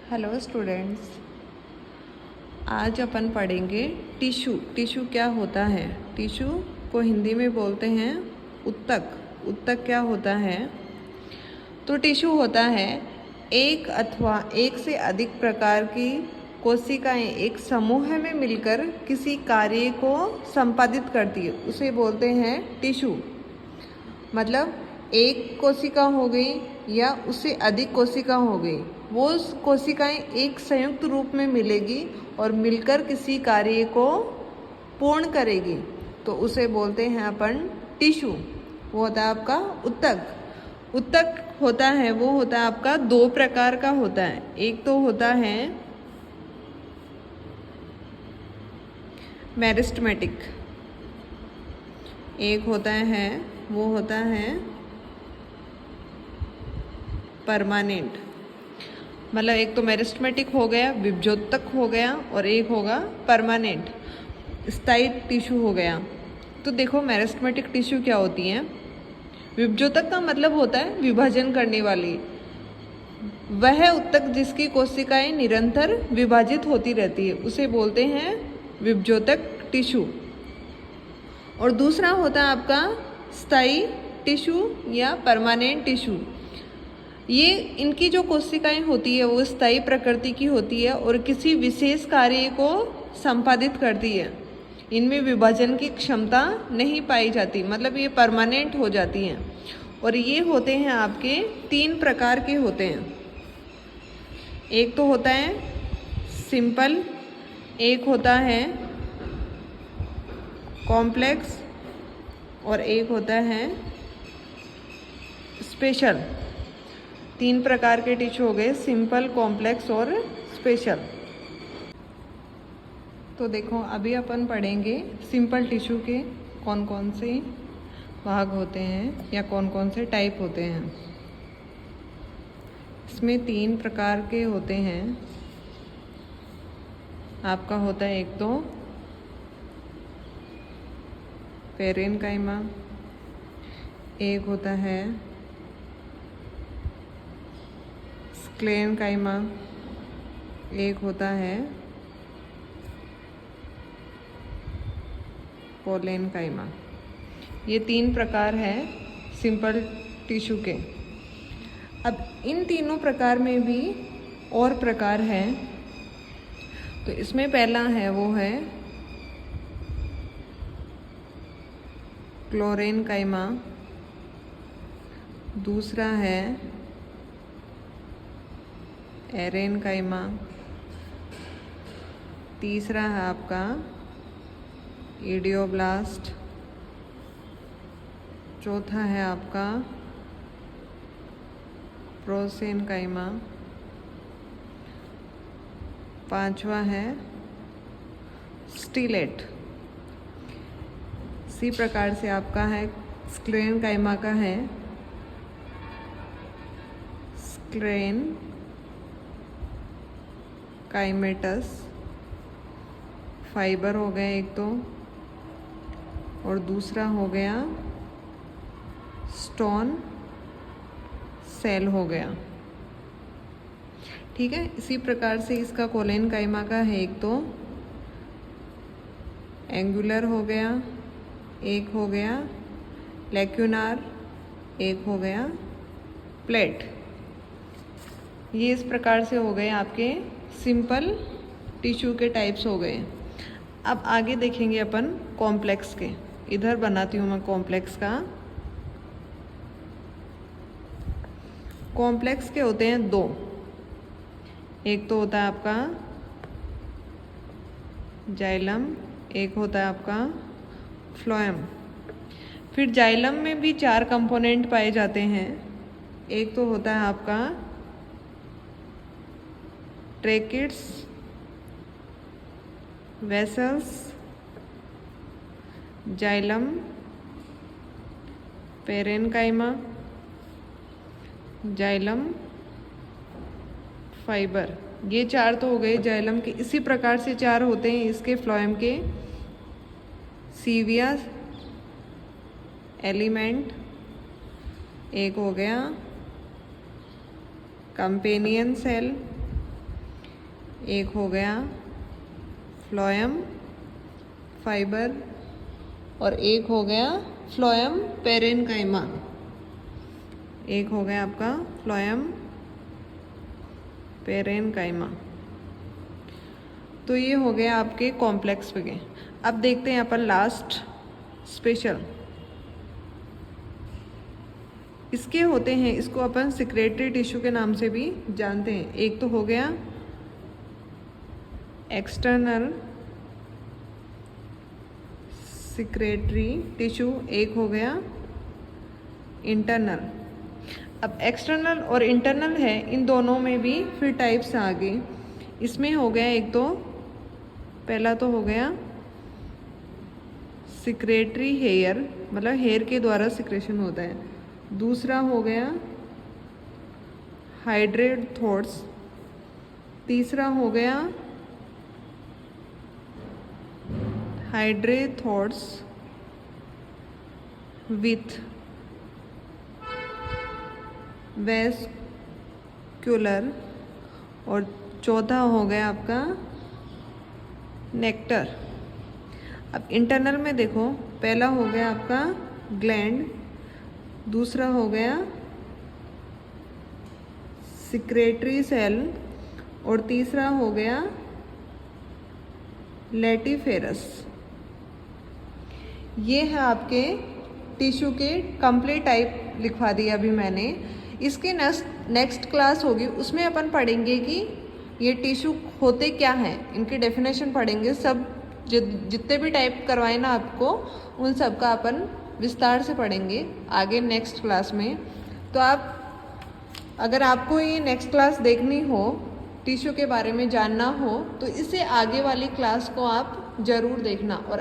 Hello students, आज अपन पढ़ेंगे tissue. Tissue क्या होता है? टिश्यू को हिंदी में बोलते हैं उत्तक। उत्तक क्या होता है? तो टिश्यू होता है एक अथवा एक से अधिक प्रकार की कोशिकाएं एक समूह में मिलकर किसी कार्य को संपादित करती है, उसे बोलते हैं टिश्यू। मतलब एक कोशिका हो गई या उससे अधिक कोशिका हो गई, वो कोशिकाएं एक संयुक्त रूप में मिलेगी और मिलकर किसी कार्य को पूर्ण करेगी, तो उसे बोलते हैं अपन टिश्यू। वो होता है आपका उत्तक। उत्तक होता है वो होता है आपका दो प्रकार का होता है। एक तो होता है मेरिस्टेमेटिक, एक होता है वो होता है परमानेंट। मतलब एक तो मेरिस्टेमेटिक हो गया, विभज्योतक हो गया, और एक होगा परमानेंट, स्थायी टिश्यू हो गया। तो देखो मेरिस्टेमेटिक टिश्यू क्या होती है। विभज्योतक का मतलब होता है विभाजन करने वाली, वह उत्तक जिसकी कोशिकाएं निरंतर विभाजित होती रहती है, उसे बोलते हैं विभज्योतक टिश्यू। और दूसरा होता है आपका स्थायी टिश्यू या परमानेंट टिश्यू। ये इनकी जो कोशिकाएं होती है वो स्थायी प्रकृति की होती है और किसी विशेष कार्य को संपादित करती है। इनमें विभाजन की क्षमता नहीं पाई जाती, मतलब ये परमानेंट हो जाती हैं। और ये होते हैं आपके तीन प्रकार के होते हैं। एक तो होता है सिंपल, एक होता है कॉम्प्लेक्स, और एक होता है स्पेशल। तीन प्रकार के टिश्यू हो गए, सिंपल, कॉम्प्लेक्स और स्पेशल। तो देखो अभी अपन पढ़ेंगे सिंपल टिश्यू के कौन कौन से भाग होते हैं या कौन कौन से टाइप होते हैं। इसमें तीन प्रकार के होते हैं। आपका होता है एक तो पेरेन्काइमा, एक होता है स्क्लेरेन्काइमा, एक होता है पोलेन्काइमा। ये तीन प्रकार है सिंपल टिश्यू के। अब इन तीनों प्रकार में भी और प्रकार है। तो इसमें पहला है वो है क्लोरेन्काइमा, दूसरा है एरेन्काइमा, तीसरा है आपका इडियोब्लास्ट, चौथा है आपका प्रोसेन्काइमा, पांचवा है स्टिलेट। इसी प्रकार से आपका है स्क्लेरेन्काइमा का है स्क्लेरेन्काइमेटस, फाइबर हो गया एक तो, और दूसरा हो गया स्टोन सेल हो गया। ठीक है, इसी प्रकार से इसका कोलेन्काइमा का है एक तो एंगुलर हो गया, एक हो गया लैक्यूनार, एक हो गया प्लेट। ये इस प्रकार से हो गए आपके सिंपल टिश्यू के टाइप्स हो गए। अब आगे देखेंगे अपन कॉम्प्लेक्स के। इधर बनाती हूँ मैं कॉम्प्लेक्स का। कॉम्प्लेक्स के होते हैं दो। एक तो होता है आपका जाइलम, एक होता है आपका फ्लोएम। फिर जाइलम में भी चार कंपोनेंट पाए जाते हैं। एक तो होता है आपका tracheids, vessels, xylem, parenchyma, xylem, fibre. ये चार तो हो गए जाइलम के। इसी प्रकार से चार होते हैं इसके फ्लोएम के, सीविया, एलिमेंट, एक हो गया कंपेनियन सेल, एक हो गया फ्लोएम फाइबर और एक हो गया फ्लोएम पेरेनकाइमा। एक हो गया आपका फ्लोएम पेरेनकाइमा। तो ये हो गया आपके कॉम्प्लेक्स वगैरह। अब देखते हैं अपन लास्ट स्पेशल। इसके होते हैं, इसको अपन सिक्रेटरी टिश्यू के नाम से भी जानते हैं। एक तो हो गया एक्सटर्नल सिक्रेटरी टिश्यू, एक हो गया इंटरनल। अब एक्सटर्नल और इंटरनल है, इन दोनों में भी फिर टाइप्स आ गए। इसमें हो गया एक तो पहला तो हो गया सिक्रेटरी हेयर, मतलब हेयर के द्वारा सिक्रेशन होता है। दूसरा हो गया हाइड्रेट थॉट्स। तीसरा हो गया हाइड्रेट थॉट्स विथ वेस्कुलर। और चौथा हो गया आपका नेक्टर। अब इंटरनल में देखो, पहला हो गया आपका ग्लैंड, दूसरा हो गया सिक्रेटरी सेल और तीसरा हो गया लेटिफेरस। ये है आपके टिश्यू के कंप्लीट टाइप लिखवा दिया अभी मैंने। इसके नेक्स्ट क्लास होगी, उसमें अपन पढ़ेंगे कि ये टिश्यू होते क्या हैं, इनकी डेफिनेशन पढ़ेंगे। सब जितने भी टाइप करवाए ना आपको, उन सब का अपन विस्तार से पढ़ेंगे आगे नेक्स्ट क्लास में। तो आप, अगर आपको ये नेक्स्ट क्लास देखनी हो, टिश्यू के बारे में जानना हो, तो इससे आगे वाली क्लास को आप ज़रूर देखना। और